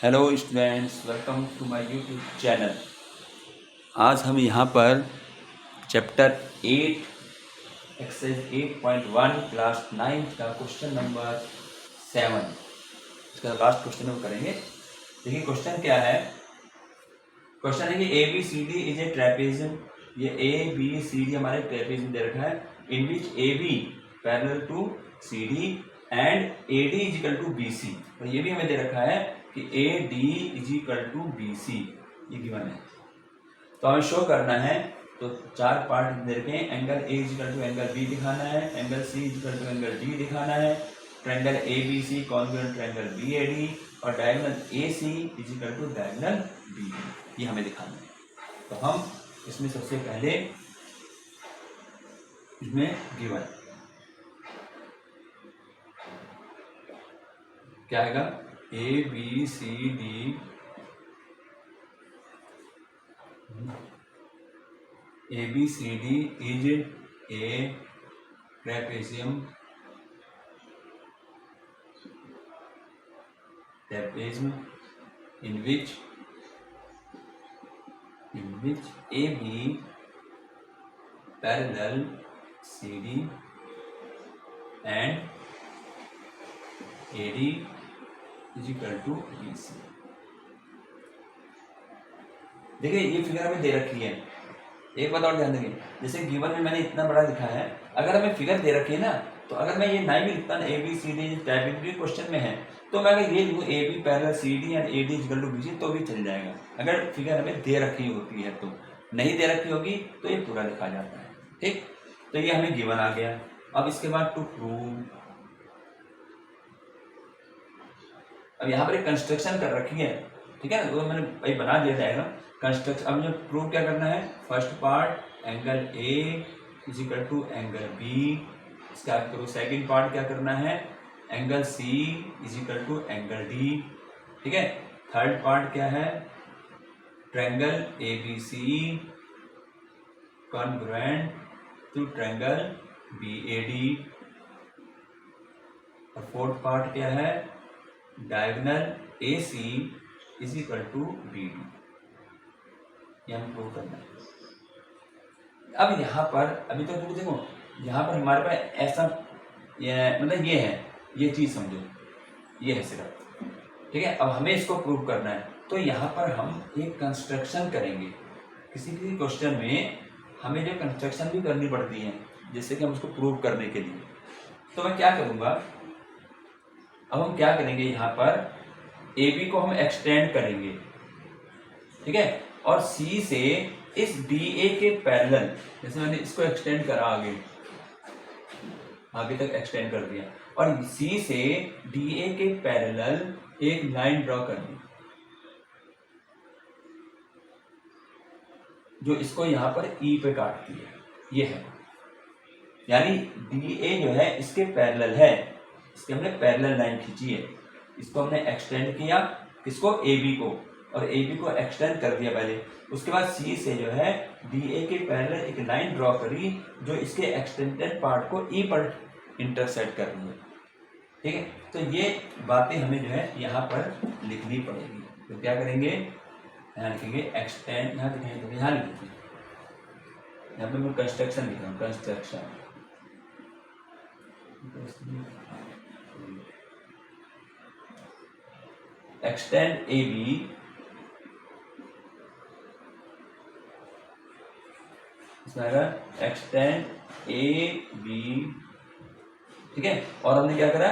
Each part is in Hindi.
Hello students, welcome to my YouTube channel. आज हम यहाँ पर चैप्टर 8 एक्सरसाइज 8.1 क्लास 9 का क्वेश्चन नंबर 7 इसका लास्ट क्वेश्चन हम करेंगे। देखिए क्वेश्चन क्या है। क्वेश्चन है कि A B C D is a trapezium. ये ए बी सी डी हमारे ट्रेपेजियम दे रखा है। In which A B parallel to C D and A D is equal to B C. और ये भी हमें दे रखा है कि A D is equal to B C, ये गिवन है। तो हमें शो करना है। तो चार पार्ट दे रखे हैं। Angle A is equal to angle B दिखाना है, angle C is equal to angle D दिखाना है, triangle A B C congruent triangle B A D और diagonal A C is equal to diagonal B, ये हमें दिखाना है। तो हम इसमें सबसे पहले इसमें गिवन क्या आएगा, A B C D A B C D is a trapezium in which AB parallel CD and AD is equal to BC। देखिए ये फिगर हमें दे रखी है। एक बात और ध्यान देंगे, जैसे गिवन में मैंने इतना बड़ा लिखा है, अगर हमें फिगर दे रखी है ना, तो अगर मैं ये नहीं भी लिखता ना A B C D typing भी क्वेश्चन में है, तो मैं अगर ये लिखूँ A B parallel C D and A D equal to B C तो भी चल जाएगा, अगर फिगर हमें दे रखी होती है। तो नहीं दे रखी होगी तो ये पूरा लिखा जाता है। ठीक, तो ये हमें गिवन आ गया। अब इसके बाद टू प्रूव, अब यहाँ पर एक कंस्ट्रक्शन कर रखी है, ठीक है ना, वो मैंने भाई बना दिया जाएगा कंस्ट्रक्शन। अब मुझे प्रूव क्या करना है, first part angle A is equal to angle B, इसका करो। सेकंड पार्ट क्या करना है, angle C is equal to angle D, ठीक है। थर्ड पार्ट क्या है, triangle A B C congruent to triangle B A D. और फोर्थ पार्ट क्या है, diagonal A C is equal to B D, ये हम प्रूव करना है। अब यहाँ पर अभी तो देखो, यहाँ पर हमारे पास ऐसा मतलब ये है, ये चीज समझो, ये है सिर्फ, ठीक है। अब हमें इसको प्रूव करना है, तो यहाँ पर हम एक कंस्ट्रक्शन करेंगे। किसी भी क्वेश्चन में हमें जो कंस्ट्रक्शन भी करनी पड़ती है, जैसे कि हम उसको प्रूव करने के लिए। तो मैं क्या करूँगा, अब हम क्या करेंगे, यहाँ पर ए बी को हम एक्सटेंड करेंगे, ठीक है। और सी से इस बी ए के पैरेलल, जैसे मैंने इसको एक्सटेंड करा आगे तक एक्सटेंड कर दिया, और सी से डी ए के पैरेलल एक लाइन ड्रॉ कर दी, जो इसको यहाँ पर ई पे काटती है, ये है। यानी डी ए जो है इसके पैरेलल है, इसके हमने पैरेलल लाइन खींची है, इसको हमने एक्सटेंड किया, किसको, ए बी को, और ए बी को एक्सटेंड कर दिया पहले। उसके बाद सी से जो है डी ए के पैरेलल एक लाइन ड्रॉ करी, जो इसके एक्सटेंडेड पार्ट को ई पर इंटरसेक्ट कर रही है, ठीक है। तो ये बातें हमें जो है यहाँ पर लिखनी पड़ेगी। तो क्या करेंगे, यहाँ लिखेंगे एक्सटेंड, यहाँ लिखेंगे तो यहाँ लिखेंगे, यहाँ पे मैं कंस्ट्रक्शन लिख रहा हूँ, construction extend A B extend A B, ठीक है। और हमने क्या करा,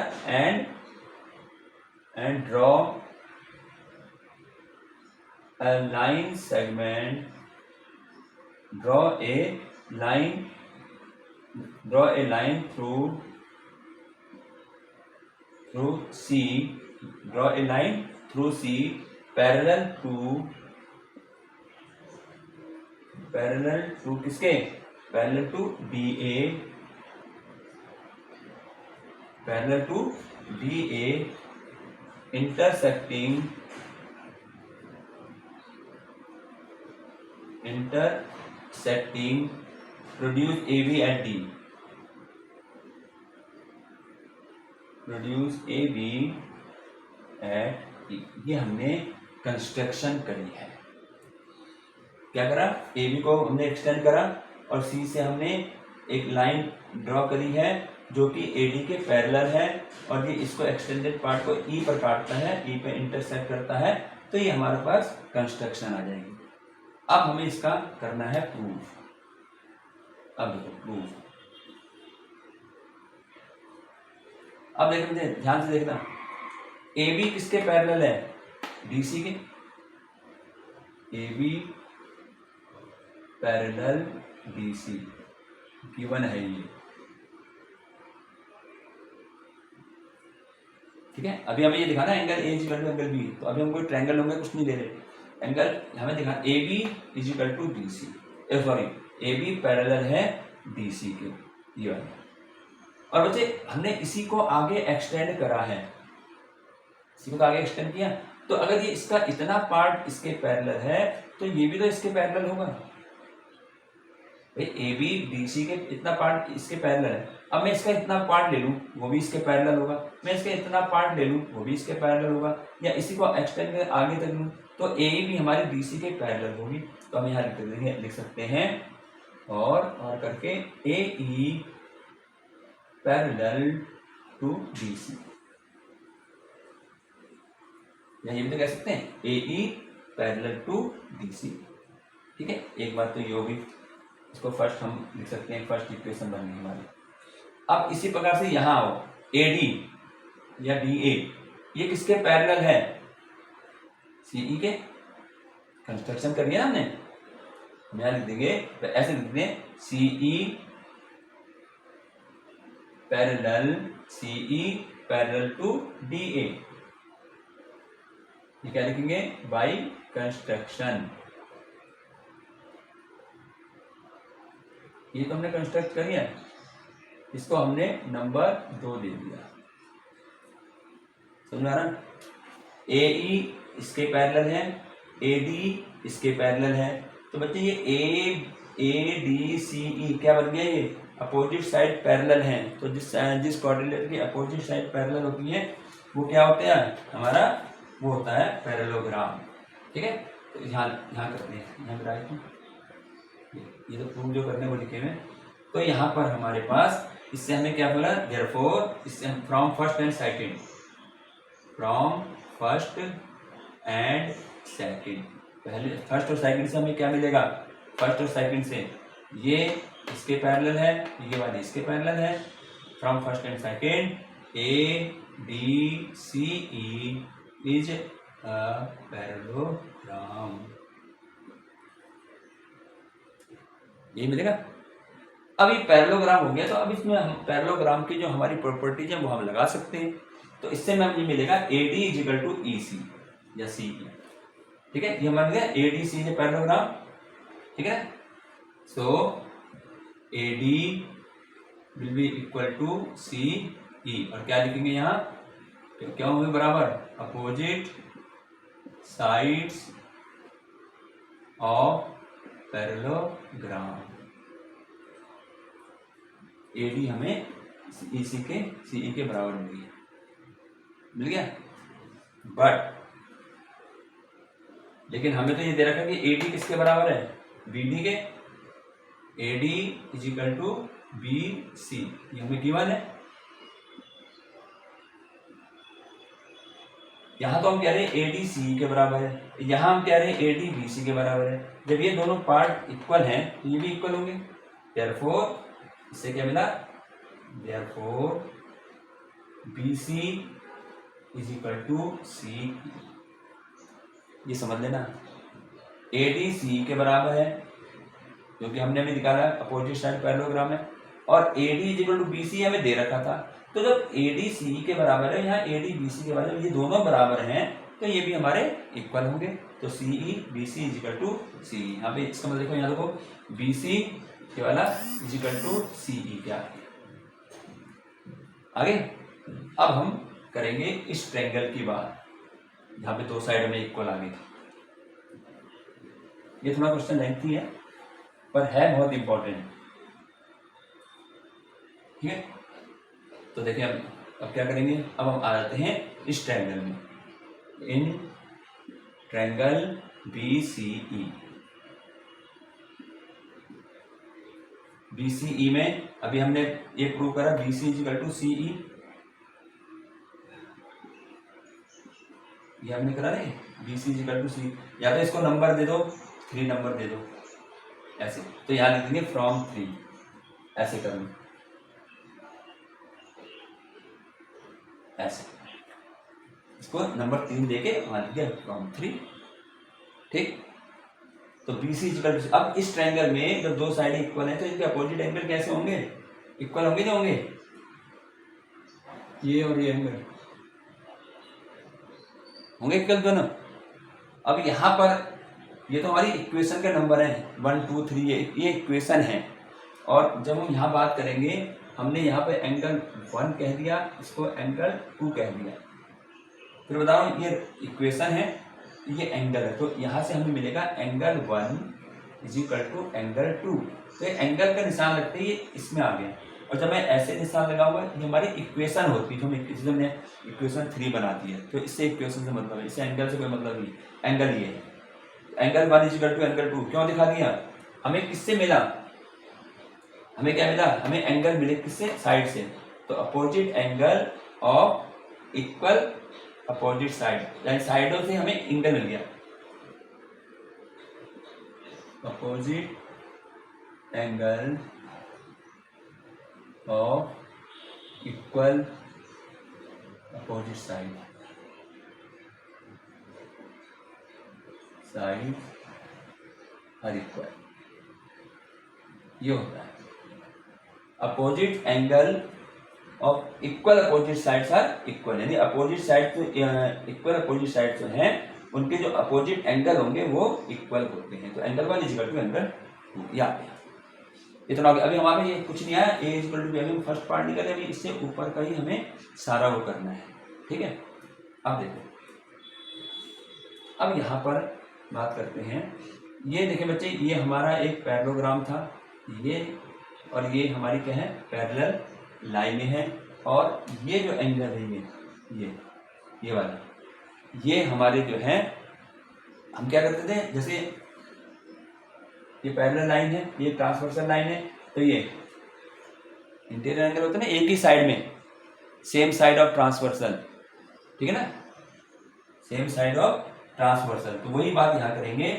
and draw a line segment, draw a line through C, draw a line through C parallel to किसके, parallel to D A intersecting produce A B at D, produce AB at ये हमने कंस्ट्रक्शन करी है। क्या करा, ए बी को हमने एक्सटेंड करा और सी से हमने एक लाइन ड्रॉ करी है जो कि ए डी के पैरेलल है और ये इसको एक्सटेंडेड पार्ट को ई पर काटता है, ई पे इंटरसेक्ट करता है, तो ये हमारे पास कंस्ट्रक्शन आ जाएगी। अब हमें इसका करना है प्रूफ। अब देखो प्रूफ, अब देखो मुझे ध्यान से देखना, ए बी किसके पैरेलल है, डी सी के। A B parallel D C given है ये, ठीक है। अभी हमें ये दिखाना है angle A is equal to angle B, तो अभी हम कोई ट्रायंगल होंगे कुछ नहीं दे रहे, एंगल हमें दिखाना A B is equal to D C, sorry A B parallel है डी सी के, ये वाला। और बच्चे हमने इसी को आगे एक्सटेंड करा है, इसी को आगे एक्सटेंड किया, तो अगर ये इसका इतना पार्ट इसके पैरेलल है तो ये भी तो इसके पैरेलल होगा भाई, ए बी डी सी के इतना पार्ट इसके पैरेलल है। अब मैं इसका इतना पार्ट ले लूं वो भी इसके पैरेलल होगा, मैं इसका इतना पार्ट ले लूं वो भी इसके पैरेलल होगा, या इसी को एक्सटेंड कर आगे तक लूं तो ए भी हमारी डी सी के पैरेलल होगी। तो हम यहाँ लिख सकते हैं और करके A E parallel to D C, या ये भी तो कह सकते हैं A E parallel to D C, ठीक है। एक बार तो ये भी, इसको फर्स्ट हम लिख सकते हैं, फर्स्ट इक्वेशन बन गई हमारी। अब इसी प्रकार से यहाँ आओ, ए डी या डी ए ये किसके पैरेलल है, सीई के। कंस्ट्रक्शन करिए ना हमने, हम यहाँ लिख देंगे, तो ऐसे लिख दें CE parallel to D A, ये क्या लिखेंगे, बाई कंस्ट्रक्शन। ये तो हमने कंस्ट्रक्ट करी है, इसको हमने नंबर 2 दे दिया, समझ में आ रहा। ए ई इसके पैरेलल है, ए डी इसके पैरेलल है, तो बच्चे ये ए डी सी ई क्या बन गया, ये अपोजिट साइड पैरेलल हैं। तो जिस कोऑर्डिनेट की अपोजिट साइड पैरेलल होती है वो क्या होता है हमारा, वो होता है पैरेललोग्राम, ठीक है। तो यहाँ करते हैं, यहाँ पर आए, ये तो प्रूफ जो करने को लिखे हुए। तो यहाँ पर हमारे पास इससे हमें क्या बोला, देयरफॉर इससे हम from first and second, from first and second, पहले फर्स्ट और सेकंड से हमें क्या मिलेगा, फर्स्ट और सेकंड से ये इसके पैरेलल है, ये वाले इसके पैरेलल है, from first and second A D C E is a parallelogram, ये मिलेगा। अब ये पैरेललोग्राम हो गया, तो अब इसमें हम पैरेललोग्राम की जो हमारी प्रॉपर्टीज है वो हम लगा सकते हैं। तो इससे हमें ये मिलेगा A D is equal to E C या सी ई, ठीक है। ये मान गया ए डी सी है पैरेललोग्राम, ठीक है। So A D will be equal to C E, और क्या लिखेंगे यहाँ, क्या होंगे बराबर, opposite sides of parallelogram. A D हमें सी ई के बराबर मिल गया। बट लेकिन हमें तो ये दे रखा है कि ए डी किसके बराबर है, बी डी के। A D is equal to B C, ये हमें गिवन है। यहाँ तो हम कह रहे हैं ए डी सी के बराबर है, यहाँ हम कह रहे हैं ए डी बी सी के बराबर है। जब ये दोनों पार्ट इक्वल हैं तो ये भी इक्वल होंगे, देयरफॉर इससे क्या मिला, therefore B C is equal to C, ये समझ लेना। ए डी सी के बराबर है क्योंकि हमने अभी निकाला अपोजिट साइड पैरेललोग्राम है, और A D is equal to B C हमें दे रखा था। तो जब ए डी सी के बराबर है, यहाँ ए डी बी सी के बराबर, ये दोनों बराबर हैं तो ये भी हमारे इक्वल होंगे। तो C E B C is equal to C, यहाँ पे इसका मतलब देखो, यहाँ देखो बी सी के वाला इज इक्वल टू सी ई क्या आगे। अब हम करेंगे इस ट्रायंगल की बात जहाँ पे दो साइड में इक्वल आ गई। ये थोड़ा क्वेश्चन लेंथी है पर है बहुत इंपॉर्टेंट, ठीक है। तो देखिए अब क्या करेंगे, अब हम आ जाते हैं इस ट्रायंगल में। In triangle BCE। BCE में अभी हमने ये प्रूव करा BC इक्वल टू CE, ये हमने करा नहीं, BC इक्वल टू C। या तो इसको नंबर दे दो, 3 नंबर दे दो ऐसे, तो यहाँ लिख देंगे फ्रॉम 3, ऐसे कर लो, ऐसे इसको नंबर 3 देके वहां लिख दिया फ्रॉम 3। ठीक, तो BC इक्वल टू, अब इस ट्रायंगल में जब दो साइड इक्वल है तो इनके अपोजिट एंगल कैसे होंगे, इक्वल होंगे नहीं होंगे, ये और ये एंगल होंगे इक्वल दोनों। अब यहाँ पर ये तो हमारी इक्वेशन के नंबर हैं 1 2 3, ये इक्वेशन है। और जब हम यहाँ बात करेंगे, हमने यहाँ पे एंगल 1 कह दिया, इसको एंगल 2 कह दिया, फिर बता रहा हूँ ये इक्वेशन है, ये एंगल है, तो यहाँ से हमें मिलेगा angle 1 is equal to angle 2। तो एंगल का निशान रखते ही इसमें आ गया, और जब मैं ऐसे निशान लगाऊंगा ये हमारी इक्वेशन होती है, जो हमने इक्वेशन 3 बनाती है, तो इससे इक्वेशन से मतलब है, इससे एंगल से कोई मतलब नहीं, एंगल ये है। Angle 1 is equal to angle 2 क्यों दिखा दिया, हमें किससे मिला, हमें क्या मिला, हमें एंगल मिले किससे, साइड से, तो opposite angle of equal opposite side, यानी साइडों से हमें एंगल मिल गया, opposite angle of equal opposite side, side are equal, ये होता है opposite angle of equal opposite sides are equal, यानी अपोजिट साइड तो इक्वल अपोजिट साइड जो हैं उनके जो अपोजिट एंगल होंगे वो इक्वल होते हैं। तो angle 1 is equal to angle 2, या इतना अभी हमारे ये कुछ नहीं आया, A is equal to B, अभी फर्स्ट पार्ट नहीं करे, अभी इससे ऊपर का ही हमें सारा वो करना है। ठीक है, अब देखो, अब यहाँ पर बात करते हैं, ये देखें बच्चे, ये हमारा एक पैरेललोग्राम था, ये और ये हमारी क्या है, पैरेलल लाइनें हैं, और ये जो एंगल है ये वाला, ये हमारे जो है, हम क्या करते थे, जैसे ये पैरेलल लाइन है, ये ट्रांसवर्सल लाइन है, तो ये इंटीरियर एंगल होता है ना, एक ही साइड में, सेम साइड ऑफ ट्रांसवर्सल, ठीक है ना, सेम साइड ऑफ ट्रांसवर्सल, तो वही बात यहाँ करेंगे।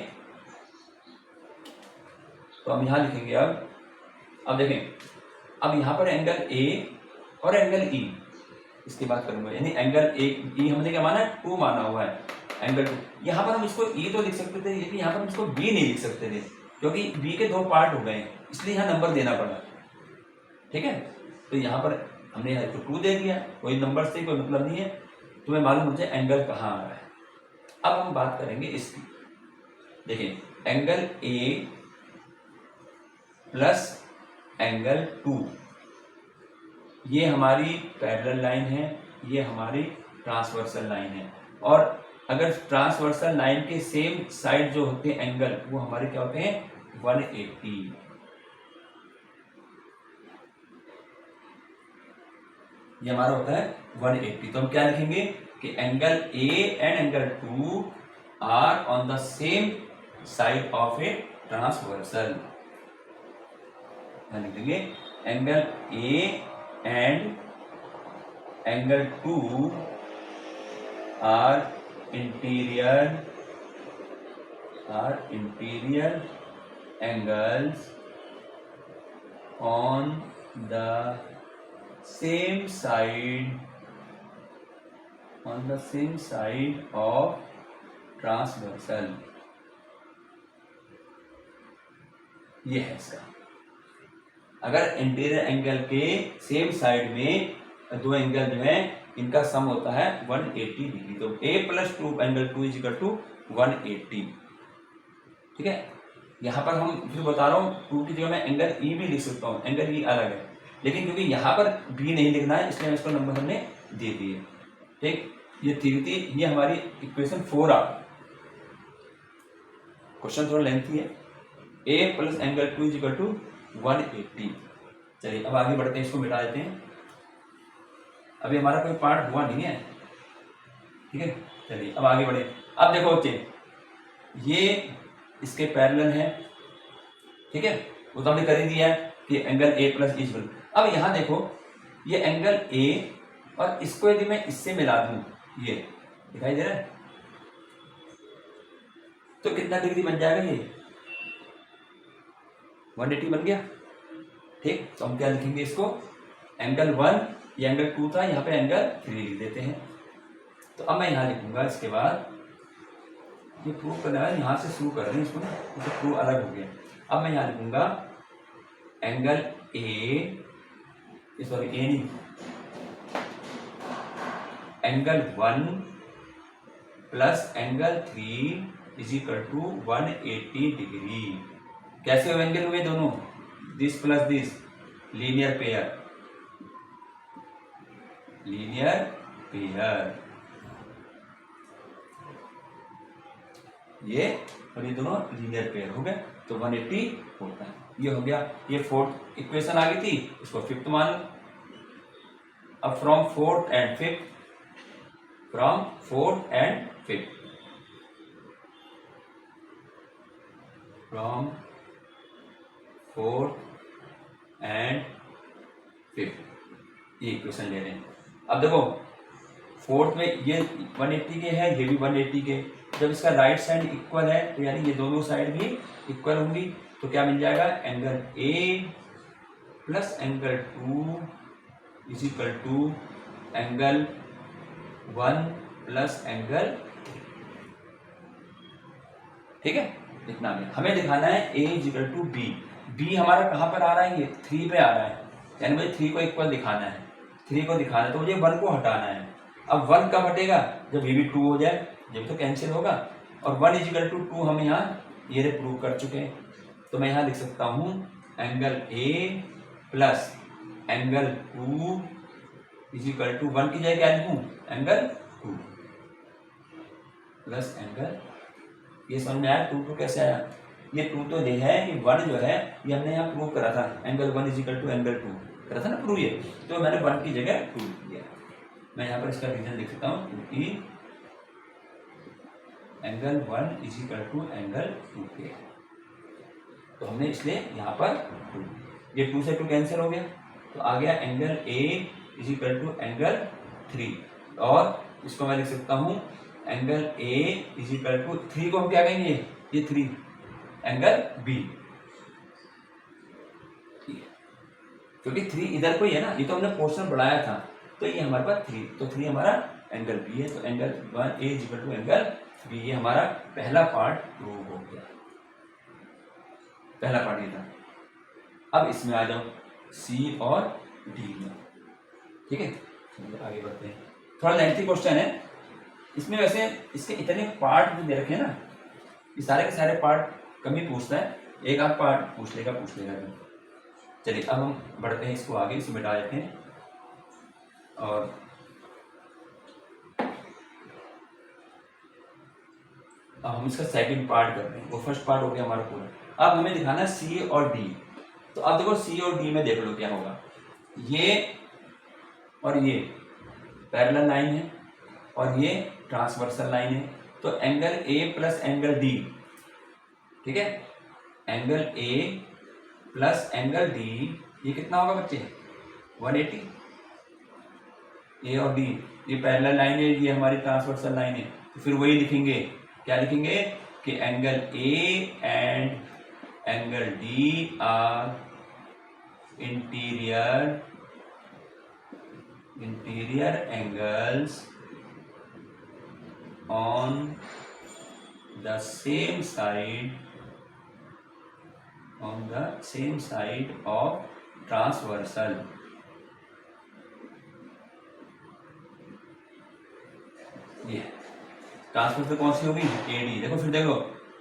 तो हम यहाँ लिखेंगे, अब देखें, अब यहाँ पर एंगल ए और एंगल ई, इसकी बात करूंगा, यानी एंगल ए हमने क्या माना है, 2 माना हुआ है, एंगल 2, यहाँ पर हम इसको ई तो लिख सकते थे, लेकिन यहाँ पर हम इसको बी नहीं लिख सकते थे, क्योंकि बी के 2 पार्ट हो गए, इसलिए यहाँ नंबर देना पड़ा। ठीक है, तो यहाँ पर हमने यहाँ तो 2 दे दिया, कोई नंबर से कोई मतलब नहीं है, तुम्हें मालूम मुझे एंगल कहाँ आ रहा है। अब हम बात करेंगे इसकी, देखिए एंगल ए प्लस एंगल 2, ये हमारी पैरेलल लाइन है, ये हमारी ट्रांसवर्सल लाइन है, और अगर ट्रांसवर्सल लाइन के सेम साइड जो होते हैं एंगल, वो हमारे क्या होते हैं, 180। ये हमारा होता है 180। तो हम क्या लिखेंगे कि angle A and angle 2 are on the same side of a transversal, लिख देंगे angle A and angle 2 are interior angles on the same side of transversal, ये है इसका। अगर इंटीरियर एंगल के सेम साइड में 2 एंगल जो है, इनका सम होता है 180 डिग्री, तो a plus 2 angle 2 is equal to 180। ठीक है, यहाँ पर हम फिर बता रहा हूँ, 2 की जगह मैं एंगल ई भी लिख सकता हूँ, एंगल ई अलग है, लेकिन क्योंकि यहाँ पर बी नहीं लिखना है, इसलिए इसको नंबर हमने दे दिए। ठीक, ये थी ये हमारी इक्वेशन 4 आ, क्वेश्चन थोड़ा लेंथी है, a plus angle 2 is equal to 180। चलिए अब आगे बढ़ते हैं, इसको मिटा देते हैं, अभी हमारा कोई पार्ट हुआ नहीं है। ठीक है, चलिए अब आगे बढ़े। अब देखो बच्चे, ये इसके पैरेलल है, ठीक है, वो तो हमने कर ही दिया है कि एंगल ए प्लस इज। अब यहाँ देखो, ये एंगल ए और इसको यदि मैं इससे मिला दूं, ये दिखाई दे रहा है, तो कितना डिग्री बन जाएगा? ये 180 बन गया। ठीक, तो हम क्या लिखेंगे इसको? एंगल 1, ये एंगल 2 था, यहाँ पे एंगल 3 लिख देते हैं। तो अब मैं यहाँ लिखूंगा, इसके बाद ये प्रूव करना है, यहाँ से शुरू कर रहे हैं इसको ना, तो प्रूव अलग हो गया। अब मैं यहाँ लिखूंगा एंगल ए, सॉरी ए नहीं, angle 1 plus angle 3 is equal to 180 degree. कैसे एंगल हुए दोनों? This plus this, linear pair, linear pair, ये और ये दोनों लीनियर पेयर हो गए, तो 180 होता है। ये हो गया, ये फोर्थ इक्वेशन आ गई थी, इसको फिफ्थ मान लो। अब from fourth and fifth, from fourth and fifth, from fourth and fifth, ये इक्वेशन ले रहे हैं। अब देखो, फोर्थ में ये 180 के है, ये भी 180 के, जब इसका राइट साइड इक्वल है तो यानी ये दोनों साइड भी इक्वल होंगी, तो क्या मिल जाएगा? Angle A plus angle 2 is equal to angle 1 plus angle, ठीक है, इतना में हमें दिखाना है A is equal to B. B हमारा कहाँ पर आ रहा है? ये 3 पे आ रहा है, यानी मुझे 3 को इक्वल दिखाना है, 3 को दिखाना है, तो मुझे 1 को हटाना है। अब 1 कब हटेगा? जब ये भी 2 हो जाए, जब तो कैंसिल होगा। और 1 इज इक्वल टू 2 हम यहाँ ये प्रूव कर चुके हैं, तो मैं यहाँ लिख सकता हूँ angle A plus angle 2 is equal to 1 की जगह क्या लिखूँ? एंगल 2 प्लस एंगल, ये समझ में आया 2 कैसे आया? ये 2 तो ये है, ये 1 जो है ये हमने यहाँ प्रूव करा था, angle 1 is equal to angle 2 करा था ना प्रूव, ये तो मैंने 1 की जगह 2 लिख दिया। मैं यहाँ पर इसका रीजन लिख सकता हूँ, क्योंकि angle 1 is equal to angle 2 के, तो हमने इसलिए यहाँ पर 2, ये 2 से 2 कैंसिल हो गया, तो आ गया angle A is equal to angle 3, और इसको मैं लिख सकता हूँ angle A is equal to 3 को हम क्या कहेंगे? ये 3 एंगल बी, क्योंकि 3 इधर को ही है ना, ये तो हमने पोर्शन बढ़ाया था, तो ये हमारे पास 3, तो 3 हमारा एंगल बी है, तो angle 1 A is equal to angle B, ये हमारा पहला पार्ट प्रूव हो गया। पहला पार्ट ये था। अब इसमें आ जाओ सी और डी में, ठीक है, आगे बढ़ते हैं। थोड़ा लेंथी क्वेश्चन है, इसमें वैसे इसके इतने पार्ट भी दे रखे हैं ना, ये सारे के सारे पार्ट कम ही पूछता है, एक आध पार्ट पूछ लेगा चलिए अब हम बढ़ते हैं इसको आगे, इसे मिटा देते हैं, और अब हम इसका सेकंड पार्ट करते हैं। वो फर्स्ट पार्ट हो गया हमारा पूरा। अब हमें दिखाना है सी और डी, तो अब देखो सी और डी में देख लो क्या होगा। ये और ये पैरेलल लाइन है और ये ट्रांसवर्सल लाइन है, तो angle A plus angle D, ठीक है, angle A plus angle D, ये कितना होगा बच्चे? 180। ए और डी ये पैरेलल लाइन है, ये हमारी ट्रांसवर्सल लाइन है, तो फिर वही लिखेंगे, क्या लिखेंगे कि angle A and angle D are interior angles on the same side of transversal. ये ट्रांसवर्सल कौन सी होगी? एडी। देखो फिर देखो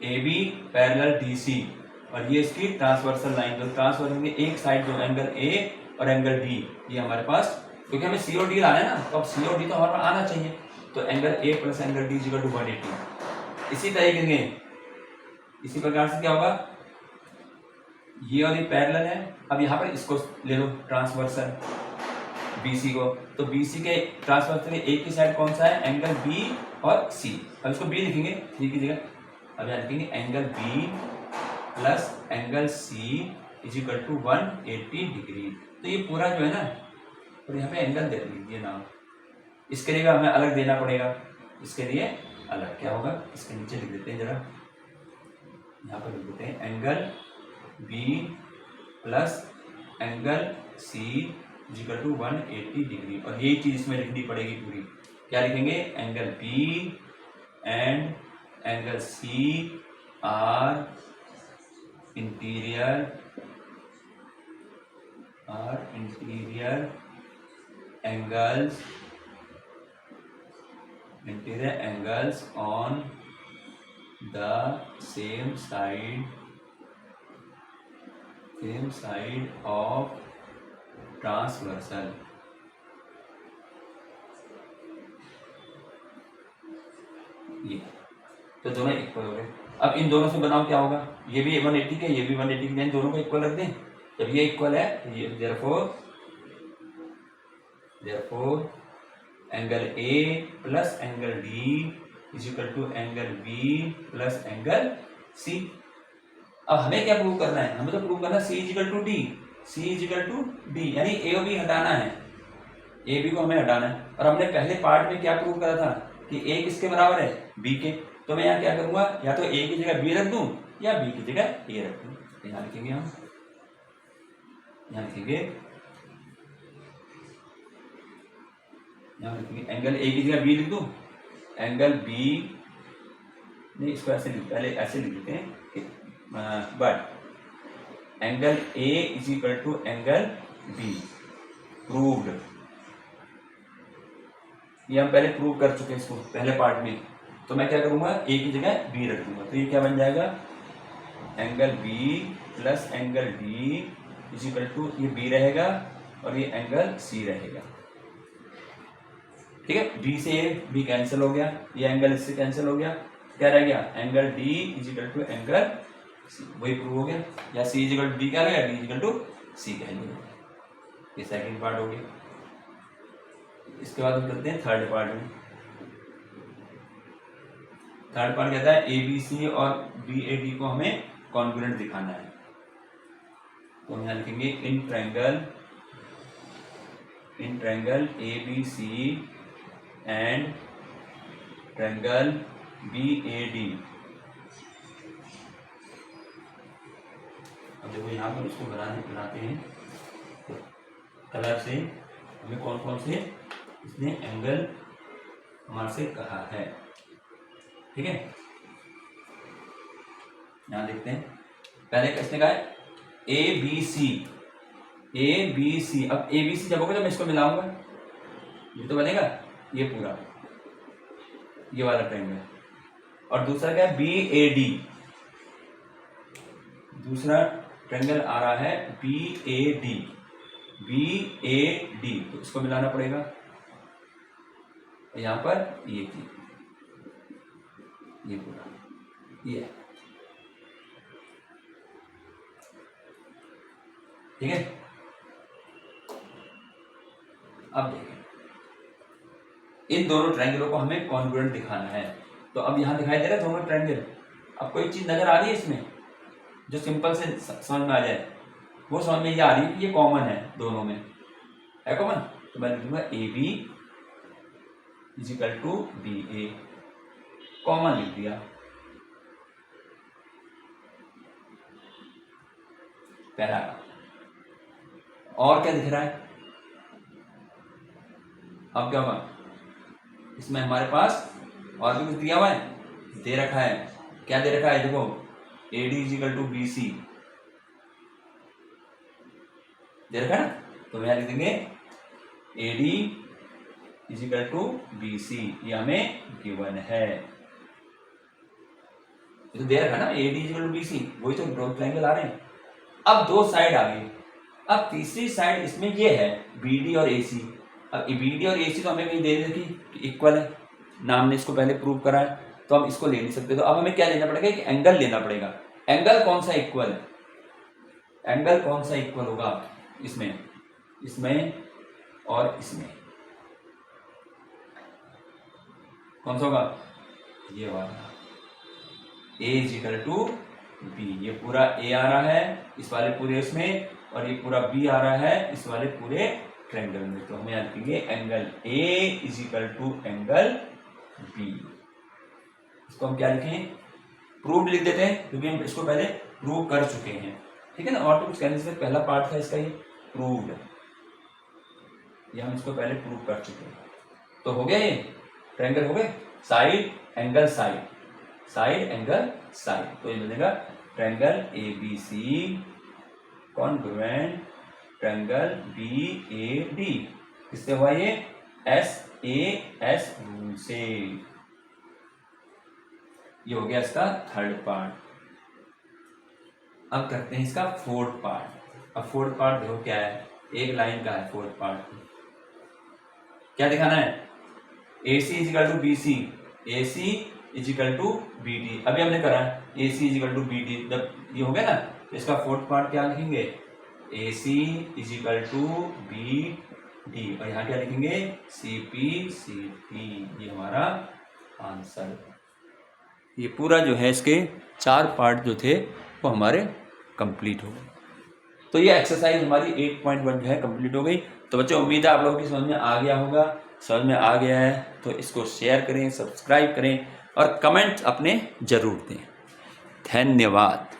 A B parallel D C, और ये इसकी ट्रांसवर्सल लाइन, तो ट्रांसवर्सल की एक साइड जो एंगल ए और एंगल डी, ये हमारे पास, क्योंकि हमें सी और डी लाना है ना, तो अब सी और डी तो हमारे पास आना चाहिए, तो angle A plus angle D equal to 180। इसी तरीके से इसी प्रकार से क्या होगा, ये और ये पैरेलल है, अब यहाँ पर इसको ले लो ट्रांसवर्सल BC को, तो BC के ट्रांसवर्सल के एक ही साइड कौन सा है? एंगल बी और सी। अब इसको बी लिखेंगे, बी की जगह अब यहाँ लिखेंगे angle B plus angle C is equal to 180 degree. तो ये पूरा जो है ना, और यहाँ पे एंगल दे दीजिए नाम, इसके लिए हमें अलग देना पड़ेगा, इसके लिए अलग क्या होगा, इसके नीचे लिख देते हैं जरा, यहाँ पर लिख देते हैं angle B plus angle C equal to 180 degree. और यही चीज इसमें लिखनी पड़ेगी पूरी। क्या लिखेंगे, angle B and angle C are interior angles on the same side of transversal. ये तो दोनों इक्वल हो गए। अब इन दोनों से बनाओ क्या होगा, ये भी 180 के, ये भी 180 के, दोनों को इक्वल रख दें। जब ये इक्वल है तो ये therefore angle A plus angle D is equal to angle B plus angle C. अब हमें क्या प्रूव करना है, हमें तो प्रूव करना है C is equal to D, C is equal to D, यानी ए और बी हटाना है, ए बी को हमें हटाना है। और हमने पहले पार्ट में क्या प्रूव करा था कि ए किसके बराबर है, बी के। तो मैं यहाँ क्या करूंगा, या तो ए की जगह बी रख दूं या बी की जगह ए रख दूं। यहाँ लिखेंगे हम, यहाँ लिखेंगे एंगल ए की जगह बी लिख दूं, एंगल बी नहीं, इसको ऐसे पहले ऐसे लिख देते हैं, but angle A is equal to angle B proved. ये हम पहले प्रूव कर चुके हैं इसको पहले पार्ट में। तो मैं क्या करूंगा, ए की जगह बी रख दूंगा, तो ये क्या बन जाएगा, angle B plus angle D is equal to, ये बी रहेगा और ये एंगल सी रहेगा। ठीक है, बी से बी कैंसिल हो गया, ये एंगल इससे कैंसिल हो गया, क्या रह गया, angle D is equal to angle C, वही प्रूव हो गया। या C is equal to D क्या रहेगा, D is equal to C कहेंगे। ये सेकंड पार्ट हो गया। इसके बाद हम करते हैं थर्ड पार्ट में। थर्ड पार्ट कहता है ए बी सी और बी ए डी को हमें कॉन्ग्रुएंट दिखाना है। तो हम यहाँ लिखेंगे in triangle A B C and triangle B A D. अब देखो यहाँ पर उसको बनाते हैं कलर से, हमें कौन कौन से इसने एंगल हमारे से कहा है। ठीक है, यहां देखते हैं, पहले किसने कहा है, ए बी सी। अब ए बी सी जब होगा जब मैं इसको मिलाऊंगा ये तो बनेगा ये पूरा, ये वाला ट्रायंगल। और दूसरा क्या है, बी ए डी, दूसरा ट्रायंगल आ रहा है बी ए डी, तो इसको मिलाना पड़ेगा। यहां पर ये थी, ये पूरा ये है। ठीक है, अब देखें इन दोनों ट्रायंगलों को हमें कॉन्ग्रुएंट दिखाना है। तो अब यहां दिखाई दे रहा है दोनों ट्रायंगल। अब कोई चीज नजर आ रही है इसमें जो सिंपल से समझ में आ जाए, वो समझ में ये आ रही है कि ये कॉमन है, दोनों में है कॉमन। तो मैं लिखूंगा A B is equal to B A, common लिख दिया। पहला, और क्या दिख रहा है, अब क्या हुआ, इसमें हमारे पास और भी कुछ दिया हुआ है, दे रखा है। क्या दे रखा है, देखो A D is equal to B C दे रखा है ना। तो यहाँ लिख देंगे A D is equal to B C, ये हमें गिवन है। तो दे रखा ना A D is equal to B C, वही तो दो ट्रायंगल आ रहे हैं। अब दो साइड आ गई, अब तीसरी साइड इसमें ये है बी डी और ए सी। अब बी डी और ए सी तो हमें कहीं दे रखी कि इक्वल है, नाम ने इसको पहले प्रूव करा है, तो हम इसको ले नहीं सकते। तो अब हमें क्या लेना पड़ेगा, एक एंगल लेना पड़ेगा। एंगल कौन सा इक्वल है, एंगल कौन सा इक्वल होगा इसमें और इसमें, कौन सा होगा, ये वाला a is equal to B. ये पूरा a आ रहा है इस वाले पूरे इसमें, और ये पूरा b आ रहा है इस वाले पूरे ट्रायंगल में। तो हम यहाँ लिखेंगे angle a is equal to angle b। इसको हम क्या लिखें, प्रूव लिख देते हैं, क्योंकि हम इसको पहले प्रूव कर चुके हैं, ठीक है ना। और तो कुछ कहने से पहला पार्ट था इसका ये प्रूव्ड, ये हम इसको पहले प्रूव कर चुके हैं। तो हो गया ये ट्रायंगल, हो गए side angle side, side angle side. तो ये बनेगा triangle A B C congruent triangle B A D. किससे हुआ ये, एस ए एस रूल से। ये हो गया इसका थर्ड पार्ट। अब करते हैं इसका फोर्थ पार्ट। अब फोर्थ पार्ट देखो क्या है, एक लाइन का है फोर्थ पार्ट। क्या दिखाना है, A C is equal to B C, A C is equal to B D. अभी हमने करा A C is equal to B D, जब ये हो गया ना तो इसका फोर्थ पार्ट क्या लिखेंगे, A C is equal to B D, और यहाँ क्या लिखेंगे, सी पी सी टी। ये हमारा आंसर। ये पूरा जो है इसके 4 पार्ट जो थे वो हमारे कंप्लीट हो गए। तो ये एक्सरसाइज हमारी 8.1 जो है कंप्लीट हो गई। तो बच्चों उम्मीद है आप लोगों की समझ में आ गया होगा। समझ में आ गया है तो इसको शेयर करें, सब्सक्राइब करें और कमेंट अपने जरूर दें। धन्यवाद।